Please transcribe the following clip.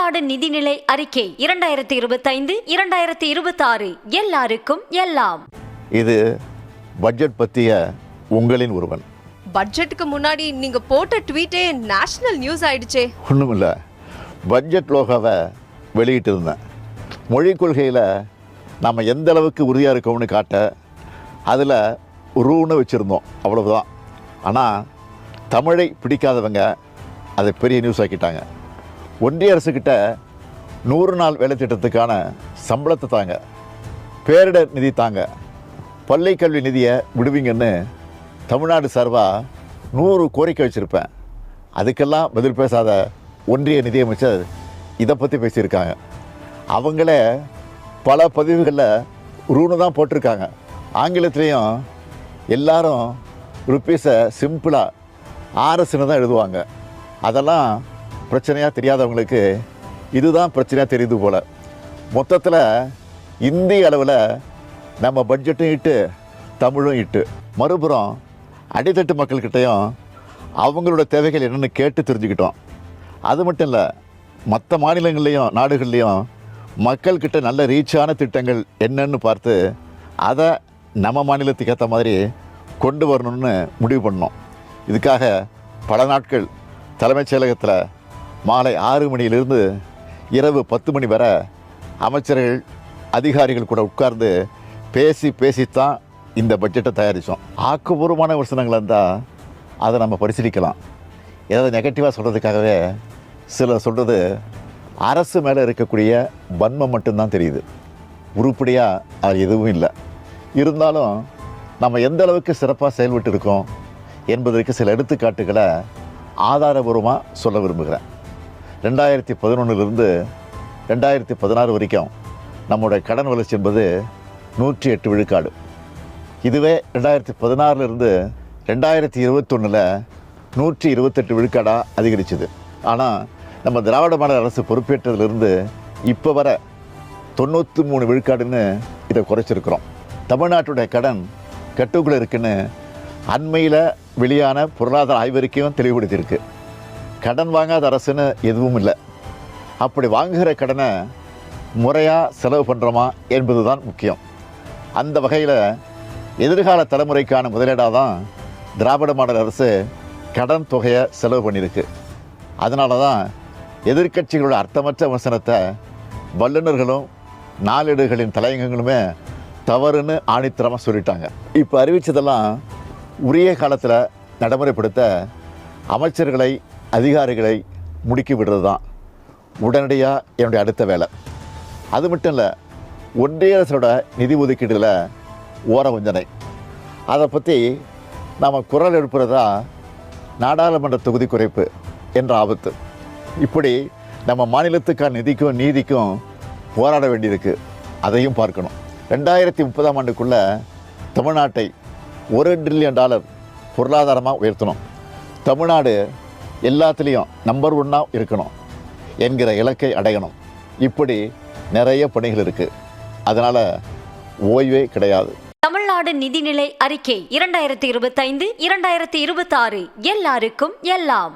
தமிழ்நாடு நிதிநிலை அறிக்கை 2025-2026 எல்லாருக்கும் எல்லாம். இது பட்ஜெட் பற்றிய உங்களின் ஒருவன். பட்ஜெட்டுக்கு முன்னாடி நீங்க போட்ட ட்வீட்டே நேஷனல் நியூஸ் ஆயிடுச்சே. ஒன்றும் இல்லை, பட்ஜெட் லோகோவை வெளியிட்டு இருந்தேன். மொழி கொள்கையில் நம்ம எந்த அளவுக்கு உறுதியாக இருக்கோம்னு காட்ட அதில் ரூன்னு வச்சுருந்தோம், அவ்வளவுதான். ஆனால் தமிழை பிடிக்காதவங்க அதை பெரிய நியூஸ் ஆக்கிட்டாங்க. ஒன்றிய அரசுக்கிட்ட 100 நாள் வேலை திட்டத்துக்கான சம்பளத்தை தாங்க, பேரிடர் நிதி தாங்க, பள்ளி கல்வி நிதியை விடுவீங்கன்னு தமிழ்நாடு சார்பாக 100 கோரிக்கை வச்சுருப்பேன். அதுக்கெல்லாம் பதில் பேசாத ஒன்றிய நிதியமைச்சர் இதை பற்றி பேசியிருக்காங்க. அவங்களே பல பதிவுகளில் ரூன்னு தான் போட்டிருக்காங்க. ஆங்கிலத்துலேயும் எல்லாரும் ருப்பீஸை சிம்பிளாக ஆர்எஸ்ன்னு தான் எழுதுவாங்க. அதெல்லாம் பிரச்சனையாக தெரியாதவங்களுக்கு இதுதான் பிரச்சனையாக தெரியுது போல். மொத்தத்தில் இந்திய அளவில் நம்ம பட்ஜெட்டும் இட்டு தமிழும் இட்டு. மறுபுறம் அடித்தட்டு மக்கள்கிட்டையும் அவங்களோட தேவைகள் என்னென்னு கேட்டு தெரிஞ்சுக்கிட்டோம். அது மட்டும் இல்லை, மற்ற மாநிலங்கள்லேயும் நாடுகள்லேயும் மக்கள்கிட்ட நல்ல ரீச்சான திட்டங்கள் என்னன்னு பார்த்து அதை நம்ம மாநிலத்துக்கு ஏற்ற மாதிரி கொண்டு வரணும்னு முடிவு பண்ணோம். இதுக்காக பல நாட்கள் தலைமைச் செயலகத்தில் மாலை 6 மணியிலிருந்து இரவு 10 மணி வரை அமைச்சர்கள் அதிகாரிகள் கூட உட்கார்ந்து பேசித்தான் இந்த பட்ஜெட்டை தயாரித்தோம். ஆக்கப்பூர்வமான விமர்சனங்கள் இருந்தால் அதை நம்ம பரிசீலிக்கலாம். ஏதாவது நெகட்டிவாக சொல்கிறதுக்காகவே சிலர் சொல்கிறது அரசு மேலே இருக்கக்கூடிய வன்மம் மட்டும்தான் தெரியுது, உருப்படியாக அது எதுவும் இல்லை. இருந்தாலும் நம்ம எந்த அளவுக்கு சிறப்பாக செயல்பட்டு இருக்கோம் என்பதற்கு சில எடுத்துக்காட்டுகளை ஆதாரபூர்வமாக சொல்ல விரும்புகிறேன். 2011 2016 வரைக்கும் நம்முடைய கடன் வளர்ச்சி என்பது 108 விழுக்காடு. இதுவே 2016 2021 128 விழுக்காடாக அதிகரிச்சுது. ஆனால் நம்ம திராவிட மாடல் அரசு பொறுப்பேற்றதிலிருந்து இப்போ வர 93 விழுக்காடுன்னு இதை குறைச்சிருக்கிறோம். தமிழ்நாட்டுடைய கடன் கட்டுக்குள்ளே இருக்குன்னு அண்மையில் வெளியான பொருளாதார ஆய்வறிக்கையும் தெளிவுபடுத்தியிருக்கு. கடன் வாங்காத அரசுன்னு எதுவும் இல்லை. அப்படி வாங்குகிற கடனை முறையாக செலவு பண்ணுறோமா என்பது தான் முக்கியம். அந்த வகையில் எதிர்கால தலைமுறைக்கான முதலீடாக தான் திராவிட மாடல் அரசு கடன் தொகையை செலவு பண்ணியிருக்கு. அதனால தான் எதிர்க்கட்சிகளோட அர்த்தமற்ற விமர்சனத்தை வல்லுநர்களும் நாளேடுகளின் தலையங்கங்களுமே தவறுன்னு ஆணித்தரமாக சொல்லிட்டாங்க. இப்போ அறிவித்ததெல்லாம் உரிய காலத்தில் நடைமுறைப்படுத்த அமைச்சர்களை அதிகாரிகளை முடுக்கி விடுறது தான் உடனடியாக என்னுடைய அடுத்த வேலை. அது மட்டும் இல்லை, ஒன்றிய அரசோட நிதி ஒதுக்கீடுல ஓர வஞ்சனை, அதை பற்றி நாம் குரல் எழுப்புறதா நாடாளுமன்ற தொகுதி குறைப்பு என்ற ஆபத்து. இப்படி நம்ம மாநிலத்துக்கான நிதிக்கும் நீதிக்கும் போராட வேண்டியிருக்கு. அதையும் பார்க்கணும். 2030ஆம் ஆண்டுக்குள்ளே தமிழ்நாட்டை $1 டிரில்லியன் பொருளாதாரமாக உயர்த்தணும், தமிழ்நாடு எல்லாத்துலேயும் நம்பர் 1 இருக்கணும் என்கிற இலக்கை அடையணும். இப்படி நிறைய பணிகள் இருக்குது. அதனால் ஓய்வே கிடையாது. தமிழ்நாடு நிதிநிலை அறிக்கை 2025-2026 எல்லாருக்கும் எல்லாம்.